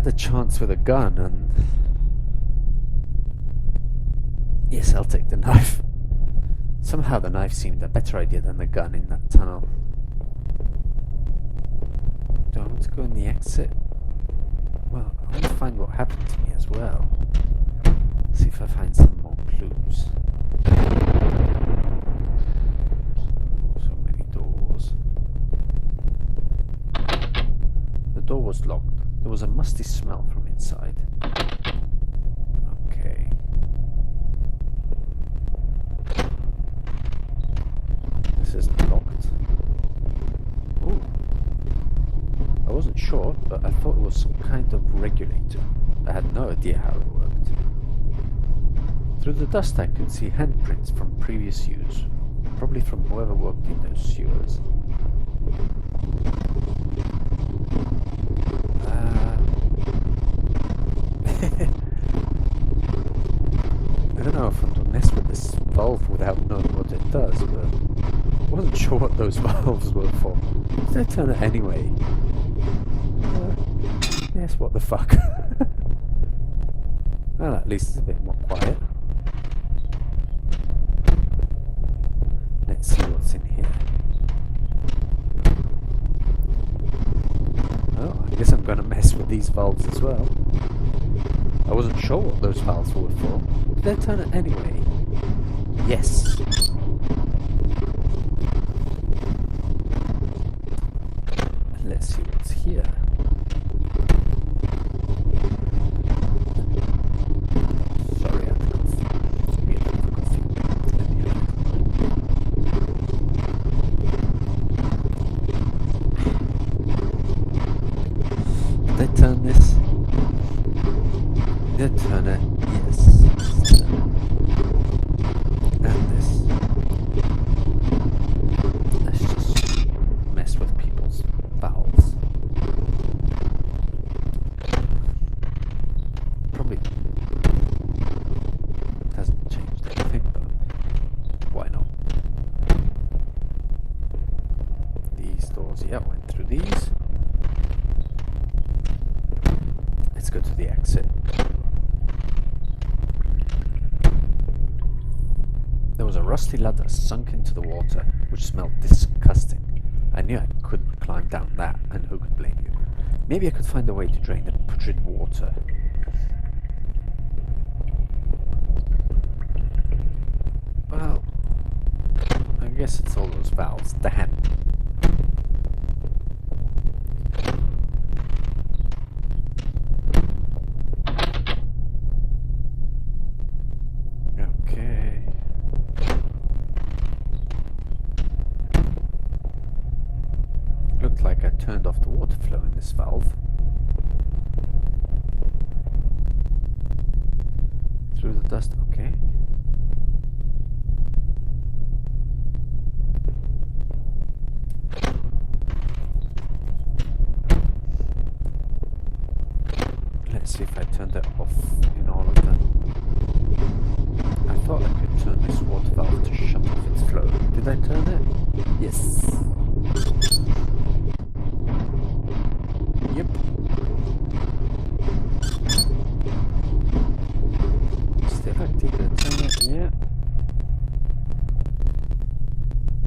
had a chance with a gun and... Yes, I'll take the knife. Somehow the knife seemed a better idea than the gun in that tunnel. Do I want to go in the exit? Well, I want to find what happened to me as well. See if I find some more clues. So many doors. The door was locked. There was a musty smell from inside. Okay. This isn't locked. Ooh. I wasn't sure, but I thought it was some kind of regulator. I had no idea how it worked. Through the dust I could see handprints from previous use, probably from whoever worked in those sewers. I don't know if I'm to mess with this valve without knowing what it does, but I wasn't sure what those valves were for. Did I turn it anyway? Yes, what the fuck? Well, at least it's a bit more quiet. Let's see what's in here. Oh, I guess I'm gonna mess with these valves as well. I wasn't sure what those valves were for. Did I turn it anyway? Yes. Let's see what's here. Sorry, I have to cough. Give me a bit of a coffee. Let me have a Did I turn this? Did I turn it? Yes. And this. Let's just mess with people's valves. Probably hasn't changed anything, but why not? These doors, yeah, went through these. Let's go to the exit. There was a rusty ladder sunk into the water, which smelled disgusting. I knew I couldn't climb down that, and who could blame you? Maybe I could find a way to drain the putrid water. Well, I guess it's all those valves. Damn. Okay. Looked like I turned off the water flow in this valve. Through the dust, okay. Let's see if I turned it off in all of them. I thought I could turn this water valve to shut off its flow. Did I turn it? Yes. Yep. Still active. Did I turn it? Yeah.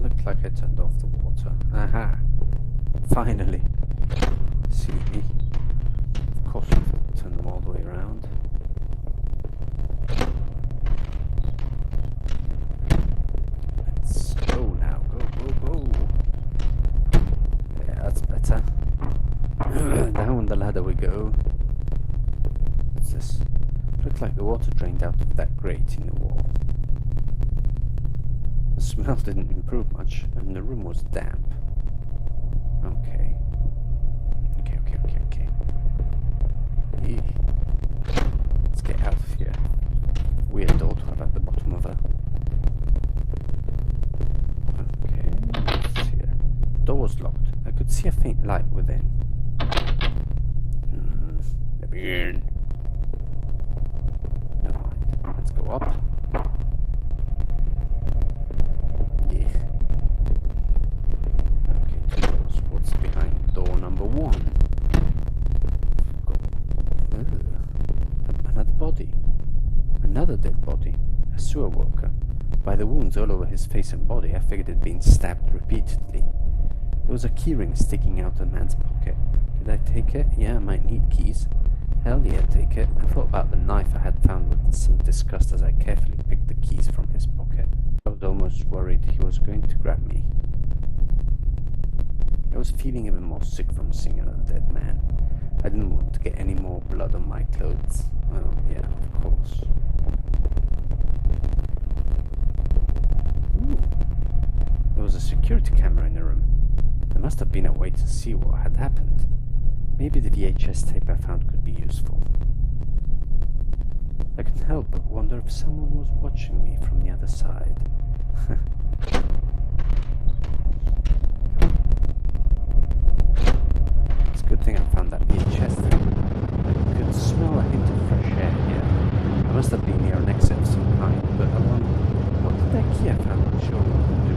Looked like I turned off the water. Aha. Finally. See me. Of course we have to turn them all the way around. Let's go now. Go. Yeah, that's better. Down the ladder we go. What's this? Looks like the water drained out of that grate in the wall. The smell didn't improve much, and the room was damp. Okay. Yeah. Let's get out of here. Weird door to have at the bottom of her. Okay, what's here? Door was locked. I could see a faint light within. Let me in. Never mind. Let's go up. Yeah. Okay, two doors. What's behind door number one? By the wounds all over his face and body, I figured he'd been stabbed repeatedly. There was a keyring sticking out of the man's pocket. Did I take it? Yeah, I might need keys. Hell yeah, take it. I thought about the knife I had found with some disgust as I carefully picked the keys from his pocket. I was almost worried he was going to grab me. I was feeling even more sick from seeing another dead man. I didn't want to get any more blood on my clothes. Well, yeah, of course. Ooh. There was a security camera in the room. There must have been a way to see what had happened. Maybe the VHS tape I found could be useful. I couldn't help but wonder if someone was watching me from the other side. It's a good thing I found that VHS tape. I could smell a hint of fresh air here. I must have been near an exit of some kind, but I wonder, what did that key I found show me to do?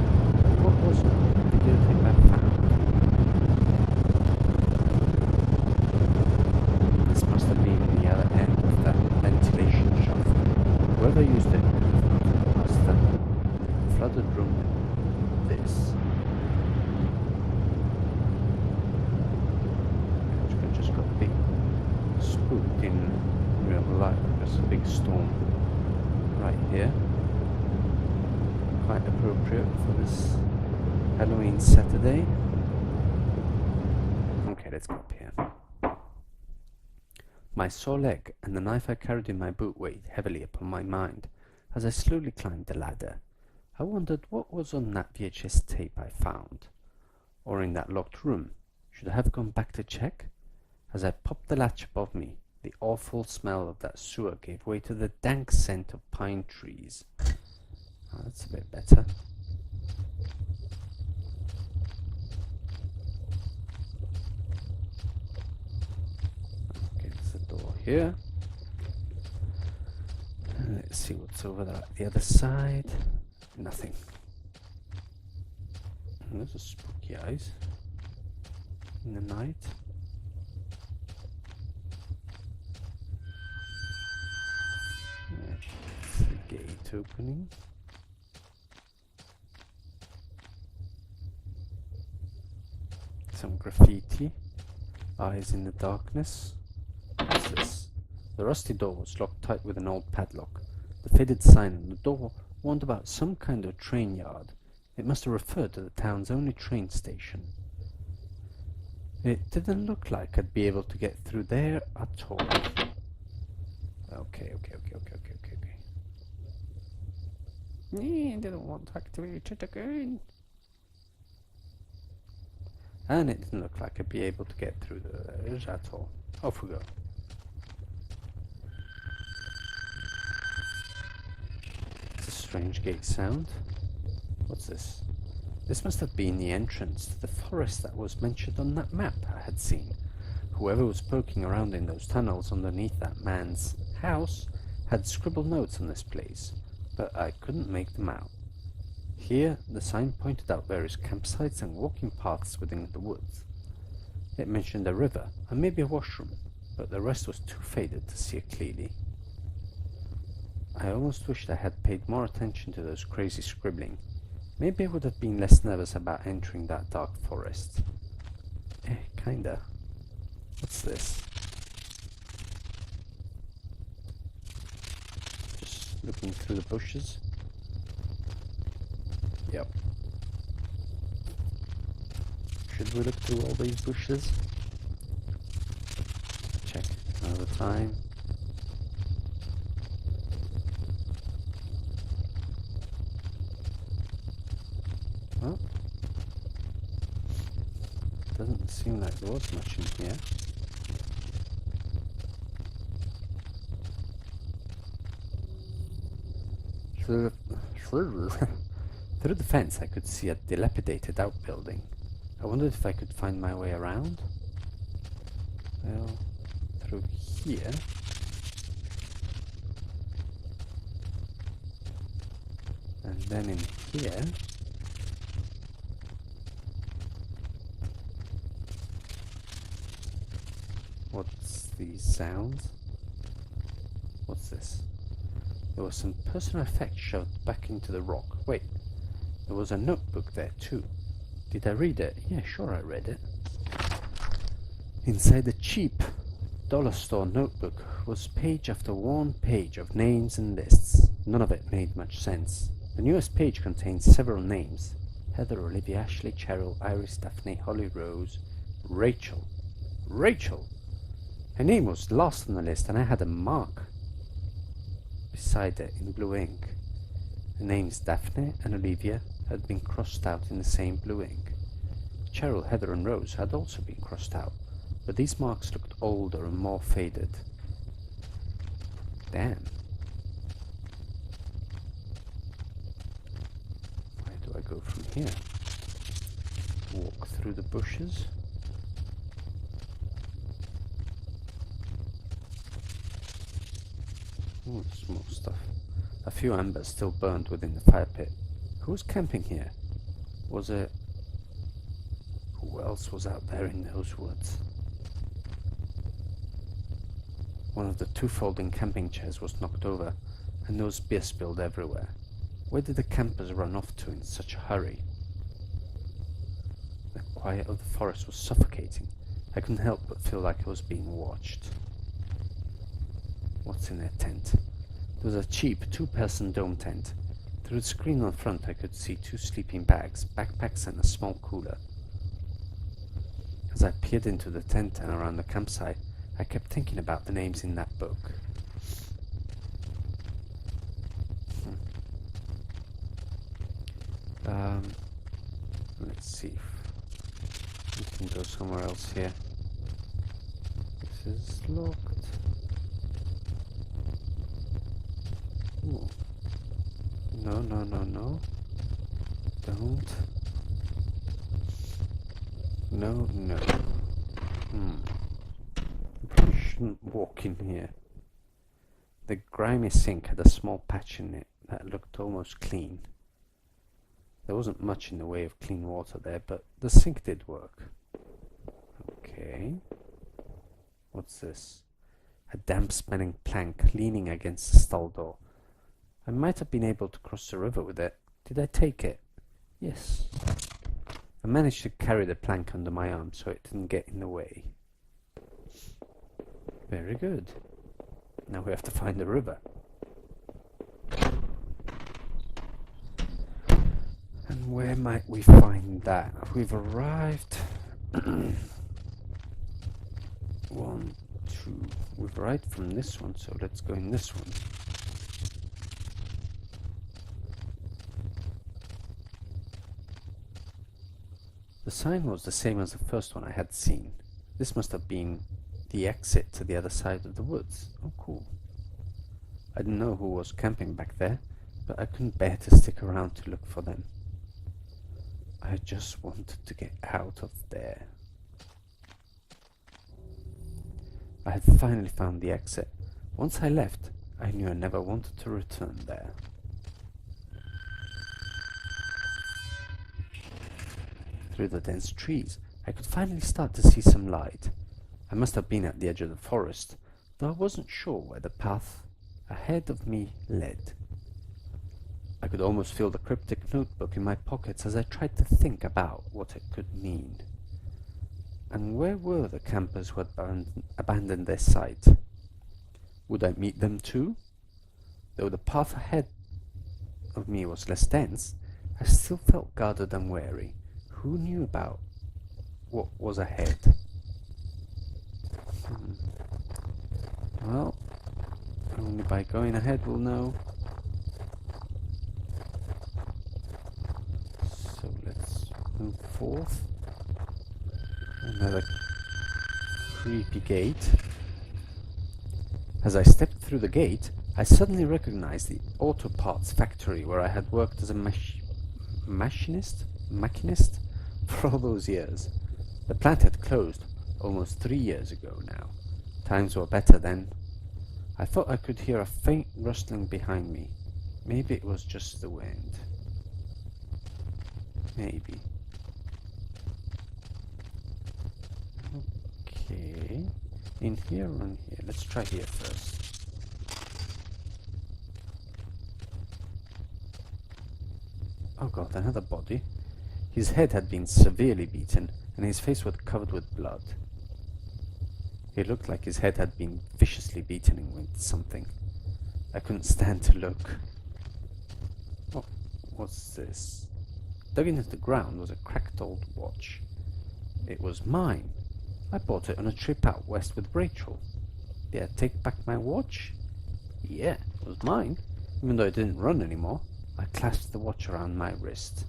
What was the videotape I found? This must have been the other end of that ventilation shaft. Whoever used it must have flooded room with this. I just got big spooked in real life. There's a big storm right here. Quite appropriate for this Halloween Saturday. Okay, let's go up here. My sore leg and the knife I carried in my boot weighed heavily upon my mind as I slowly climbed the ladder. I wondered what was on that VHS tape I found, or in that locked room. Should I have gone back to check? As I popped the latch above me, the awful smell of that sewer gave way to the dank scent of pine trees. Oh, that's a bit better. Okay, there's a door here. Let's see what's over the other side. Nothing. Those are spooky eyes in the night. That's the gate opening. Some graffiti. Eyes in the darkness. What's this? The rusty door was locked tight with an old padlock. The faded sign on the door warned about some kind of train yard. It must have referred to the town's only train station. It didn't look like I'd be able to get through there at all. Okay. I didn't want to activate it again. And it didn't look like I'd be able to get through there at all. Off we go. It's a strange gate sound. What's this? This must have been the entrance to the forest that was mentioned on that map I had seen. Whoever was poking around in those tunnels underneath that man's house had scribbled notes on this place, but I couldn't make them out. Here, the sign pointed out various campsites and walking paths within the woods. It mentioned a river and maybe a washroom, but the rest was too faded to see it clearly. I almost wished I had paid more attention to those crazy scribbling. Maybe I would have been less nervous about entering that dark forest. Kinda. What's this? Just looking through the bushes. Yep. Should we look through all these bushes? Check another time. Well, doesn't seem like there was much in here. Through the fence I could see a dilapidated outbuilding. I wondered if I could find my way around. Well, through here. And then in here. What's these sounds? What's this? There was some personal effects shoved back into the rock. Wait, there was a notebook there too. Did I read it? Yeah, sure I read it. Inside the cheap dollar store notebook was page after one page of names and lists. None of it made much sense. The newest page contained several names. Heather, Olivia, Ashley, Cheryl, Iris, Daphne, Holly, Rose, Rachel. Rachel! Her name was last on the list and I had a mark beside it in blue ink. The names Daphne and Olivia had been crossed out in the same blue ink. Cheryl, Heather and Rose had also been crossed out, but these marks looked older and more faded. Damn. Where do I go from here? Walk through the bushes? Oh, small stuff. A few embers still burned within the fire pit. Who was camping here? Was it... Who else was out there in those woods? One of the two folding camping chairs was knocked over, and there was beer spilled everywhere. Where did the campers run off to in such a hurry? The quiet of the forest was suffocating. I couldn't help but feel like I was being watched. What's in their tent? There was a cheap two-person dome tent. Through the screen on front I could see two sleeping bags, backpacks and a small cooler. As I peered into the tent and around the campsite, I kept thinking about the names in that book. Let's see if we can go somewhere else here. This is locked. Ooh. No, no, no, no. Don't. No, no. Probably shouldn't walk in here. The grimy sink had a small patch in it that looked almost clean. There wasn't much in the way of clean water there, but the sink did work. Okay. What's this? A damp-smelling plank leaning against the stall door. I might have been able to cross the river with it. Did I take it? Yes. I managed to carry the plank under my arm so it didn't get in the way. Very good. Now we have to find the river. And where might we find that? We've arrived. 1, 2. We've arrived from this one, so let's go in this one. The sign was the same as the first one I had seen. This must have been the exit to the other side of the woods. Oh, cool. I didn't know who was camping back there, but I couldn't bear to stick around to look for them. I just wanted to get out of there. I had finally found the exit. Once I left, I knew I never wanted to return there. Through the dense trees, I could finally start to see some light. I must have been at the edge of the forest, though I wasn't sure where the path ahead of me led. I could almost feel the cryptic notebook in my pockets as I tried to think about what it could mean. And where were the campers who had abandoned their site? Would I meet them too? Though the path ahead of me was less dense, I still felt guarded and wary. Who knew about what was ahead? Well, only by going ahead we'll know. So let's move forth. Another creepy gate. As I stepped through the gate, I suddenly recognized the auto parts factory where I had worked as a machinist for all those years. The plant had closed almost 3 years ago now. Times were better then. I thought I could hear a faint rustling behind me. Maybe it was just the wind. Maybe. Okay. In here or in here? Let's try here first. Oh god, another body. His head had been severely beaten, and his face was covered with blood. It looked like his head had been viciously beaten with something. I couldn't stand to look. Oh, what's this? Dug into the ground was a cracked old watch. It was mine. I bought it on a trip out west with Rachel. Did I take back my watch? Yeah, it was mine, even though it didn't run anymore. I clasped the watch around my wrist.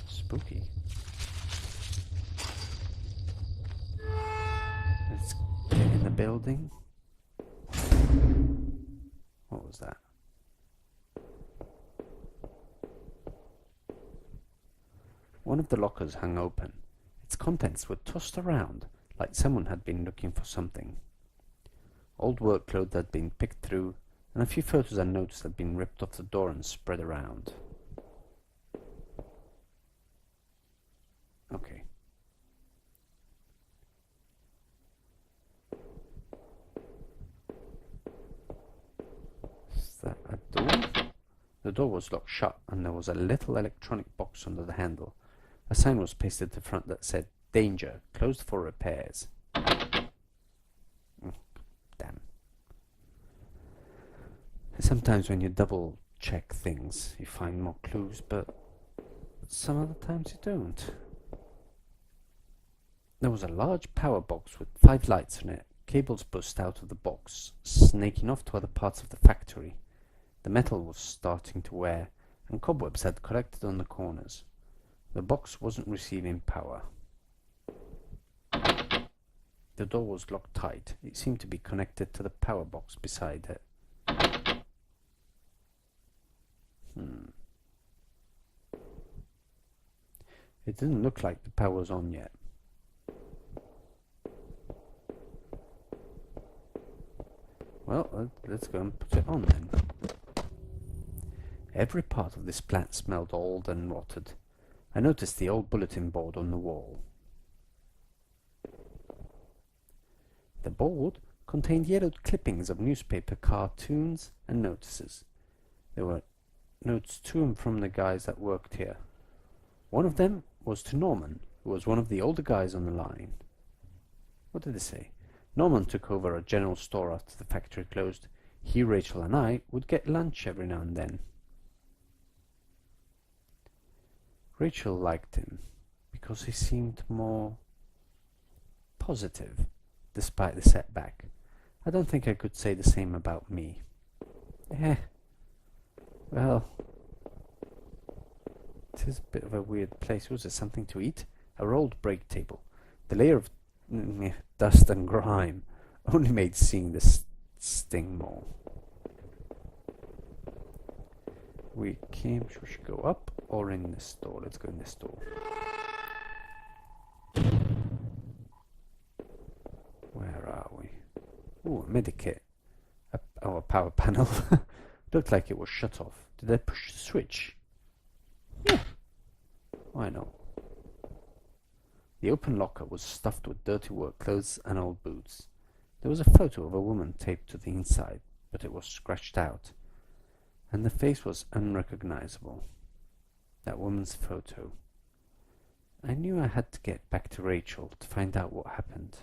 Spooky. Let's get in the building. What was that? One of the lockers hung open. Its contents were tossed around, like someone had been looking for something. Old work clothes had been picked through, and a few photos I noticed had been ripped off the door and spread around. Okay. Is that a door? The door was locked shut, and there was a little electronic box under the handle. A sign was pasted to the front that said, "Danger, closed for repairs." Damn. Sometimes when you double check things, you find more clues, but some other times you don't. There was a large power box with 5 lights on it. Cables burst out of the box, snaking off to other parts of the factory. The metal was starting to wear, and cobwebs had collected on the corners. The box wasn't receiving power. The door was locked tight. It seemed to be connected to the power box beside it. It didn't look like the power was on yet. Well, let's go and put it on then. Every part of this plant smelled old and rotted. I noticed the old bulletin board on the wall. The board contained yellowed clippings of newspaper cartoons and notices. There were notes to and from the guys that worked here. One of them was to Norman, who was one of the older guys on the line. What did they say? Norman took over a general store after the factory closed. He, Rachel, and I would get lunch every now and then. Rachel liked him because he seemed more positive despite the setback. I don't think I could say the same about me. Well, it is a bit of a weird place. Was it something to eat? A rolled break table. The layer of dust and grime only made seeing this sting more. We should go up or in this door? Let's go in this door. Where are we? Ooh, a medikit. A power panel. Looked like it was shut off. Did I push the switch? Yeah. Why not? The open locker was stuffed with dirty work clothes and old boots. There was a photo of a woman taped to the inside, but it was scratched out, and the face was unrecognizable. That woman's photo. I knew I had to get back to Rachel to find out what happened.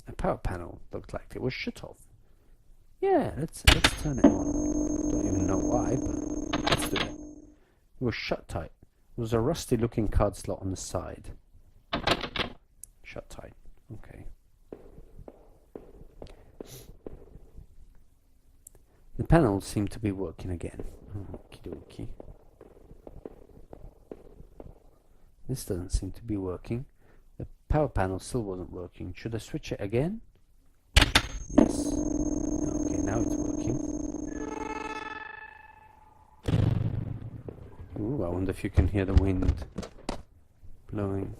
A power panel looked like it was shut off. Yeah, let's turn it on. Don't even know why, but let's do it. It was shut tight. There was a rusty looking card slot on the side. Shut tight. Okay. The panel seemed to be working again. Okie dokie. This doesn't seem to be working. The power panel still wasn't working. Should I switch it again? Yes. Okay, now it's working. Ooh, I wonder if you can hear the wind blowing.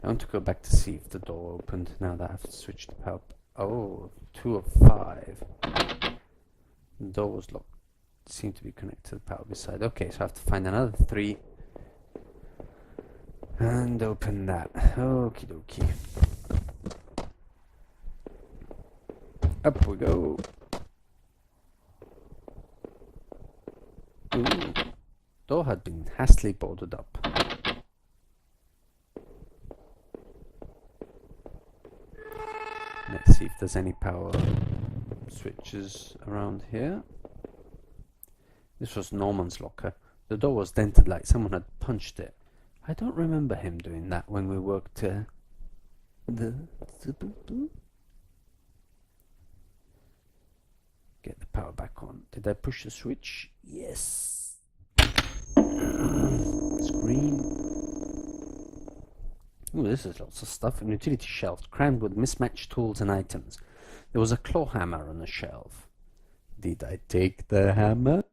I want to go back to see if the door opened now that I've switched the power. Oh, 2 of 5. The door was locked. It seemed to be connected to the power beside. Okay, so I have to find another 3 and open that. Okie dokie. Up we go. Ooh. Door had been hastily boarded up. Let's see if there's any power switches around here. This was Norman's locker. The door was dented like someone had punched it. I don't remember him doing that when we worked Get the power back on. Did I push the switch? Yes. Screen. Ooh, this is lots of stuff. An utility shelf crammed with mismatched tools and items. There was a claw hammer on the shelf. Did I take the hammer?